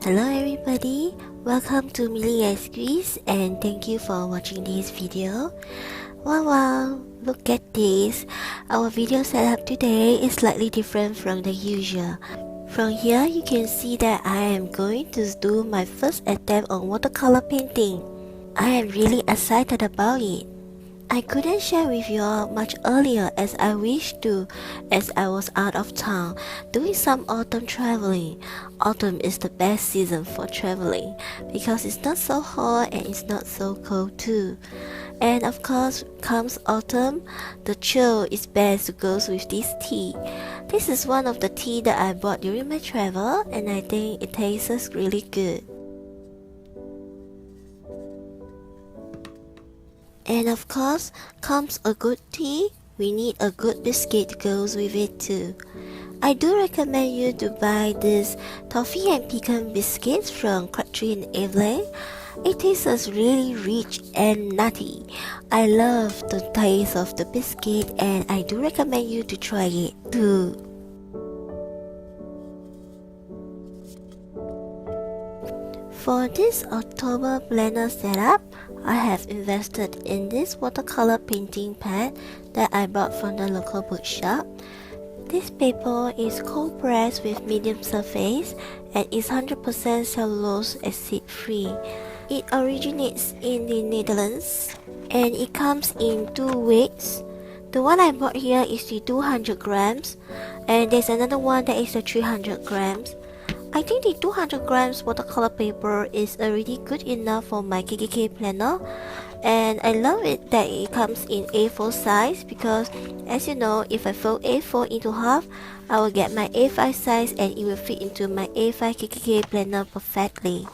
Hello everybody, welcome to Millie and Squeeze and thank you for watching this video. Wow, look at this. Our video setup today is slightly different from the usual. From here you can see that I am going to do my first attempt on watercolor painting. I am really excited about it. I couldn't share with you all much earlier as I wished to, as I was out of town doing some autumn traveling. Autumn is the best season for traveling because it's not so hot and it's not so cold too. And of course, comes autumn, the chill is best to go with this tea. This is one of the tea that I bought during my travel and I think it tastes really good. And of course, comes a good tea, we need a good biscuit to go with it too. I do recommend you to buy this toffee and pecan biscuits from Crabtree and Evelyn. It tastes really rich and nutty. I love the taste of the biscuit and I do recommend you to try it too. For this October planner setup, I have invested in this watercolor painting pad that I bought from the local bookshop. This paper is cold pressed with medium surface and is 100% cellulose acid free. It originates in the Netherlands and it comes in two weights. The one I bought here is the 200 grams and there's another one that is the 300 grams. I think the 200 grams watercolor paper is already good enough for my kikki.K planner, and I love it that it comes in A4 size because as you know, if I fold A4 into half, I will get my A5 size and it will fit into my A5 kikki.K planner perfectly.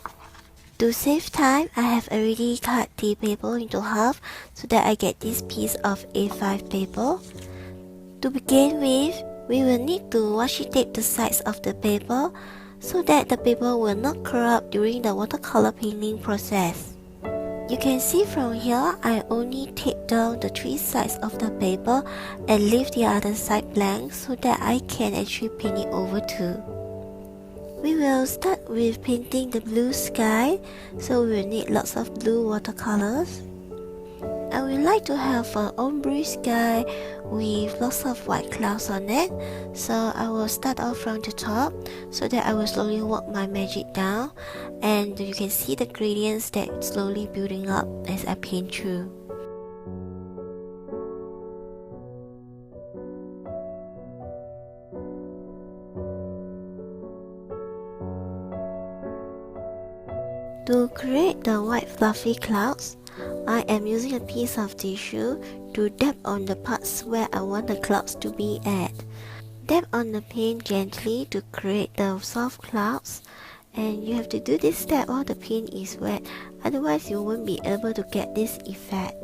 To save time, I have already cut the paper into half so that I get this piece of A5 paper. To begin with, we will need to washi tape the sides of the paper so that the paper will not curl up during the watercolor painting process. You can see from here, I only tape down the three sides of the paper and leave the other side blank so that I can actually paint it over too. We will start with painting the blue sky, so we will need lots of blue watercolors. I would like to have an ombre sky with lots of white clouds on it, so I will start off from the top so that I will slowly work my magic down and you can see the gradients that slowly building up as I paint through. To create the white fluffy clouds, I am using a piece of tissue to dab on the parts where I want the clouds to be at. Dab on the paint gently to create the soft clouds, and you have to do this step while the paint is wet, otherwise you won't be able to get this effect.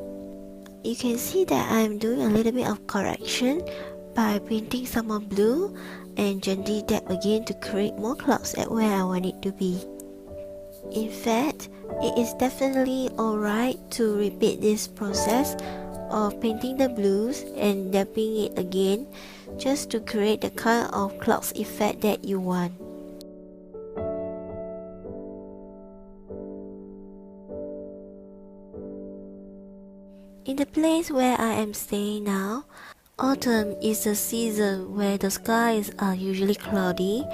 You can see that I am doing a little bit of correction by painting some more blue and gently dab again to create more clouds at where I want it to be. In fact, it is definitely alright to repeat this process of painting the blues and dabbing it again just to create the kind of clouds effect that you want. In the place where I am staying now, autumn is the season where the skies are usually cloudy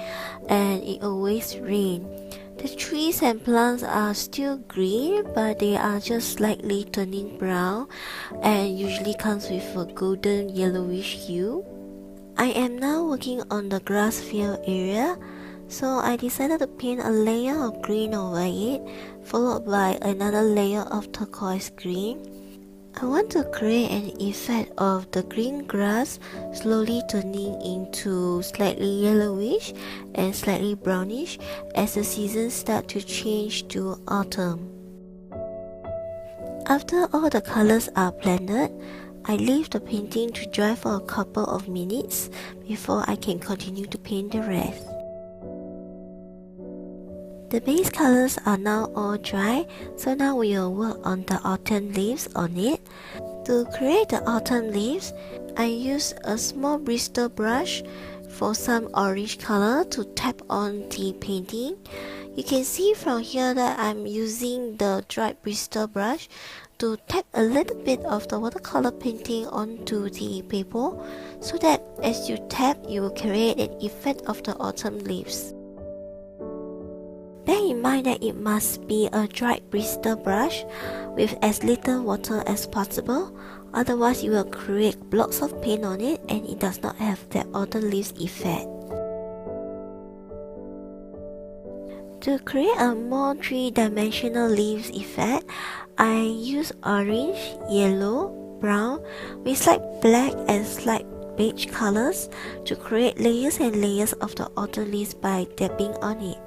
and it always rains. The trees and plants are still green, but they are just slightly turning brown and usually comes with a golden yellowish hue. I am now working on the grass field area, so I decided to paint a layer of green over it, followed by another layer of turquoise green. I want to create an effect of the green grass slowly turning into slightly yellowish and slightly brownish as the seasons start to change to autumn. After all the colors are blended, I leave the painting to dry for a couple of minutes before I can continue to paint the rest. The base colors are now all dry, so now we will work on the autumn leaves on it. To create the autumn leaves, I use a small bristle brush for some orange color to tap on the painting. You can see from here that I'm using the dried bristle brush to tap a little bit of the watercolor painting onto the paper, so that as you tap, you will create an effect of the autumn leaves. Bear in mind that it must be a dried bristle brush with as little water as possible, otherwise you will create blocks of paint on it and it does not have that autumn leaves effect. To create a more three-dimensional leaves effect, I use orange, yellow, brown with slight black and slight beige colors to create layers and layers of the autumn leaves by tapping on it.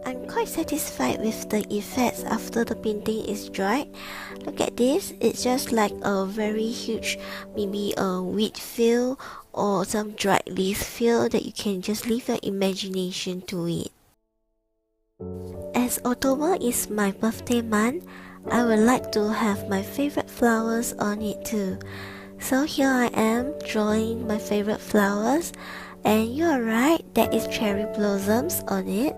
I'm quite satisfied with the effects after the painting is dried. Look at this, it's just like a very huge, maybe a wheat field or some dried leaf field that you can just leave your imagination to it. As October is my birthday month, I would like to have my favorite flowers on it too. So here I am drawing my favorite flowers, and you are right, there is cherry blossoms on it.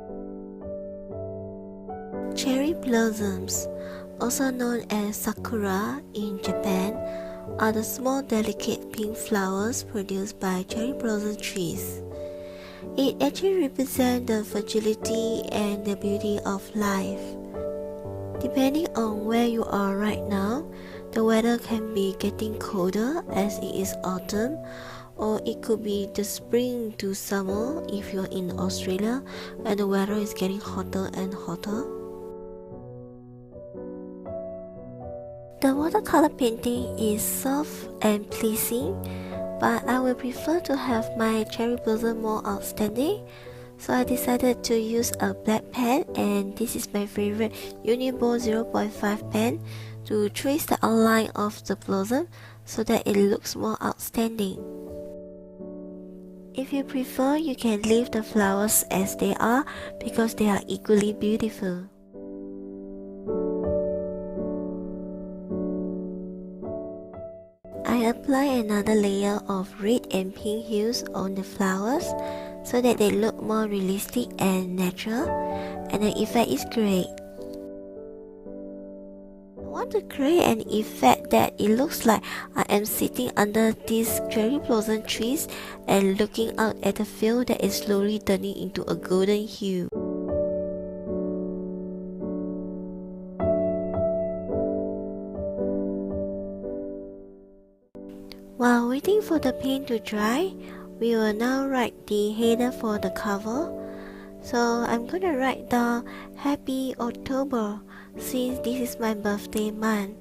Cherry blossoms, also known as Sakura in Japan, are the small delicate pink flowers produced by cherry blossom trees. It actually represents the fragility and the beauty of life. Depending on where you are right now, the weather can be getting colder as it is autumn, or it could be the spring to summer if you're in Australia and the weather is getting hotter and hotter. The watercolor painting is soft and pleasing, but I would prefer to have my cherry blossom more outstanding, so I decided to use a black pen, and this is my favorite Unibo 0.5 pen to trace the outline of the blossom so that it looks more outstanding. If you prefer, you can leave the flowers as they are because they are equally beautiful. I apply another layer of red and pink hues on the flowers so that they look more realistic and natural, and the effect is great. I want to create an effect that it looks like I am sitting under these cherry blossom trees and looking out at a field that is slowly turning into a golden hue. While waiting for the paint to dry, we will now write the header for the cover. So I'm gonna write down Happy October since this is my birthday month.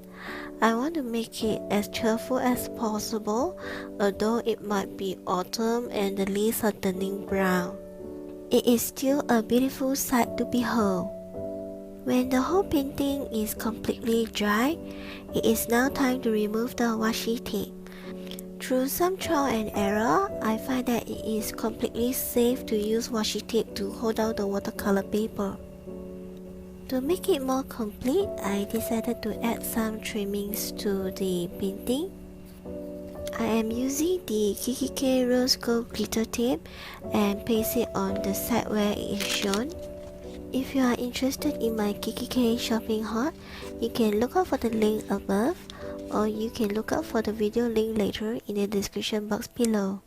I want to make it as cheerful as possible, although it might be autumn and the leaves are turning brown. It is still a beautiful sight to behold. When the whole painting is completely dry, it is now time to remove the washi tape. Through some trial and error, I find that it is completely safe to use washi tape to hold down the watercolor paper. To make it more complete, I decided to add some trimmings to the painting. I am using the kikki.K rose gold glitter tape and paste it on the side where it is shown. If you are interested in my kikki.K shopping haul, you can look out for the link above, or you can look out for the video link later in the description box below.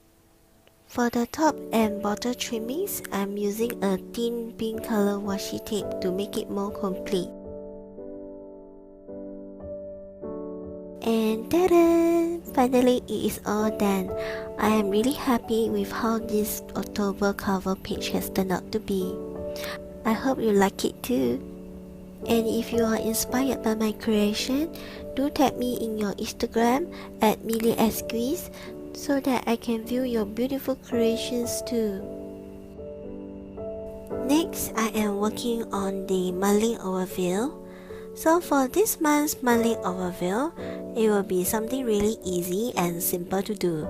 For the top and bottom trimmings, I'm using a thin pink color washi tape to make it more complete. And ta-da! Finally, it is all done. I am really happy with how this October cover page has turned out to be. I hope you like it too. And if you are inspired by my creation, do tag me in your Instagram at @millie_squeeze so that I can view your beautiful creations too. Next, I am working on the monthly overview. So for this month's monthly overview, it will be something really easy and simple to do.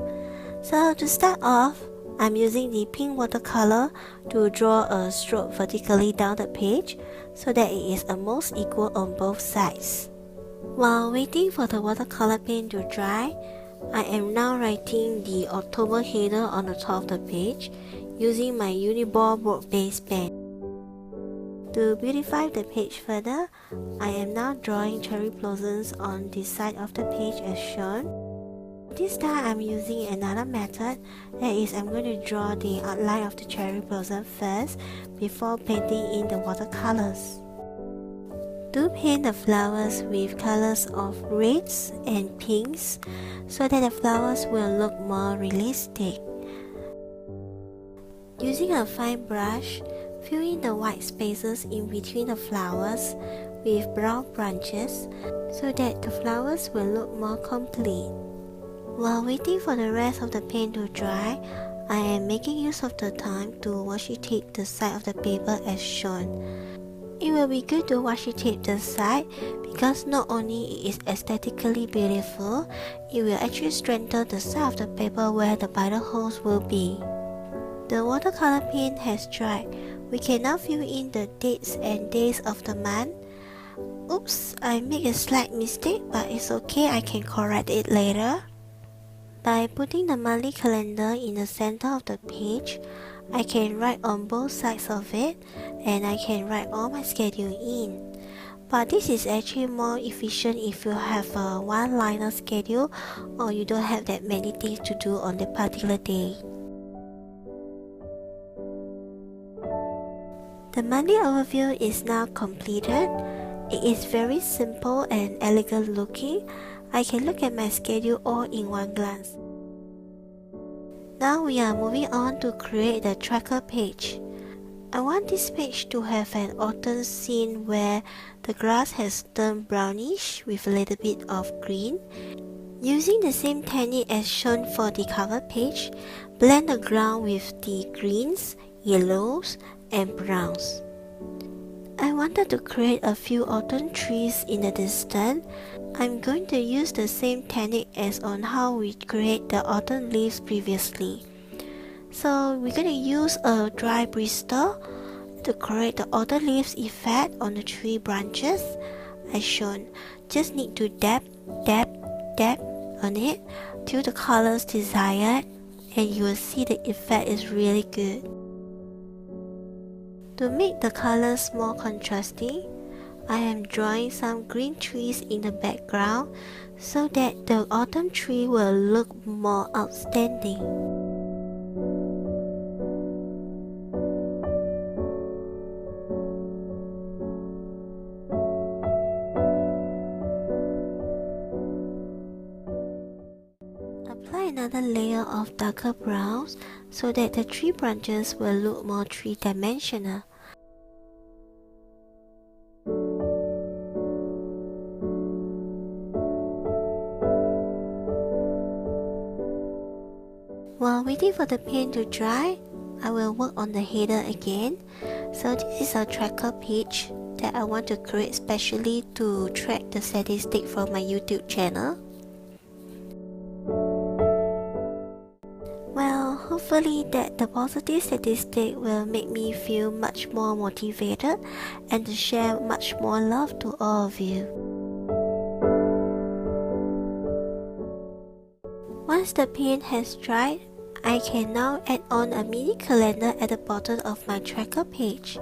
So to start off, I'm using the pink watercolor to draw a stroke vertically down the page so that it is almost equal on both sides. While waiting for the watercolor paint to dry, I am now writing the October header on the top of the page using my Uniball board-based pen. To beautify the page further, I am now drawing cherry blossoms on the side of the page as shown. This time I'm using another method, that is I'm going to draw the outline of the cherry blossom first before painting in the watercolors. Do paint the flowers with colors of reds and pinks so that the flowers will look more realistic. Using a fine brush, fill in the white spaces in between the flowers with brown branches so that the flowers will look more complete. While waiting for the rest of the paint to dry, I am making use of the time to washi tape the side of the paper as shown. It will be good to washi tape the side because not only it is aesthetically beautiful, it will actually strengthen the side of the paper where the bite holes will be. The watercolor paint has dried. We can now fill in the dates and days of the month. Oops, I made a slight mistake, but it's okay, I can correct it later. By putting the monthly calendar in the center of the page, I can write on both sides of it and I can write all my schedule in. But this is actually more efficient if you have a one-liner schedule or you don't have that many things to do on the particular day. The monthly overview is now completed. It is very simple and elegant looking. I can look at my schedule all in one glance. Now we are moving on to create the tracker page. I want this page to have an autumn scene where the grass has turned brownish with a little bit of green. Using the same technique as shown for the cover page, blend the ground with the greens, yellows, and browns. I wanted to create a few autumn trees in the distance. I'm going to use the same technique as on how we create the autumn leaves previously. So we're going to use a dry Bristol to create the autumn leaves effect on the tree branches as shown. Just need to dab on it till the colors desired and you will see the effect is really good. To make the colors more contrasting, I am drawing some green trees in the background so that the autumn tree will look more outstanding. Apply another layer of darker browns so that the tree branches will look more three-dimensional. While waiting for the paint to dry, I will work on the header again. So this is a tracker page that I want to create specially to track the statistics from my YouTube channel. Well, hopefully that the positive statistic will make me feel much more motivated and to share much more love to all of you. Once the paint has dried, I can now add on a mini calendar at the bottom of my tracker page.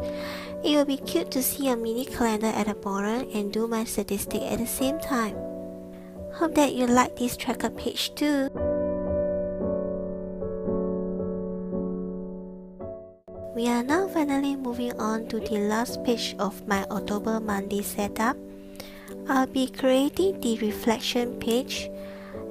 It will be cute to see a mini calendar at the bottom and do my statistic at the same time. Hope that you like this tracker page too. We are now finally moving on to the last page of my October monthly setup. I'll be creating the reflection page.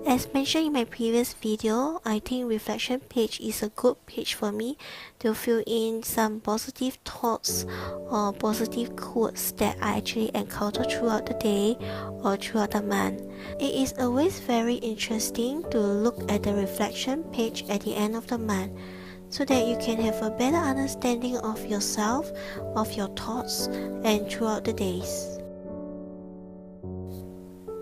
As mentioned in my previous video, I think reflection page is a good page for me to fill in some positive thoughts or positive quotes that I actually encounter throughout the day or throughout the month. It is always very interesting to look at the reflection page at the end of the month so that you can have a better understanding of yourself, of your thoughts, and throughout the days.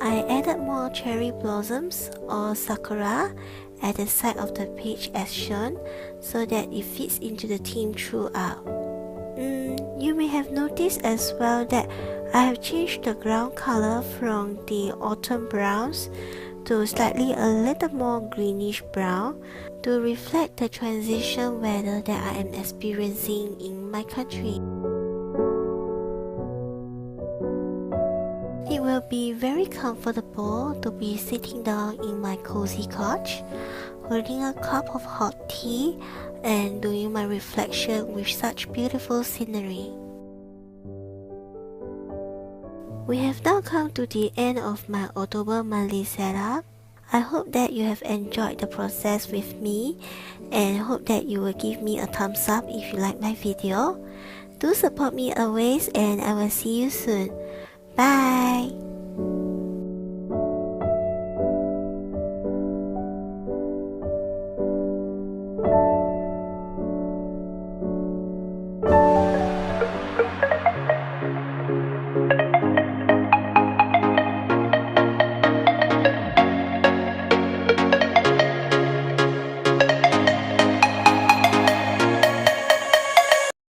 I added more cherry blossoms or Sakura at the side of the page as shown, so that it fits into the theme throughout. You may have noticed as well that I have changed the ground color from the autumn browns to slightly a little more greenish brown to reflect the transition weather that I am experiencing in my country. It will be very comfortable to be sitting down in my cozy couch, holding a cup of hot tea and doing my reflection with such beautiful scenery. We have now come to the end of my October monthly setup. I hope that you have enjoyed the process with me and hope that you will give me a thumbs up if you like my video. Do support me always and I will see you soon. Bye!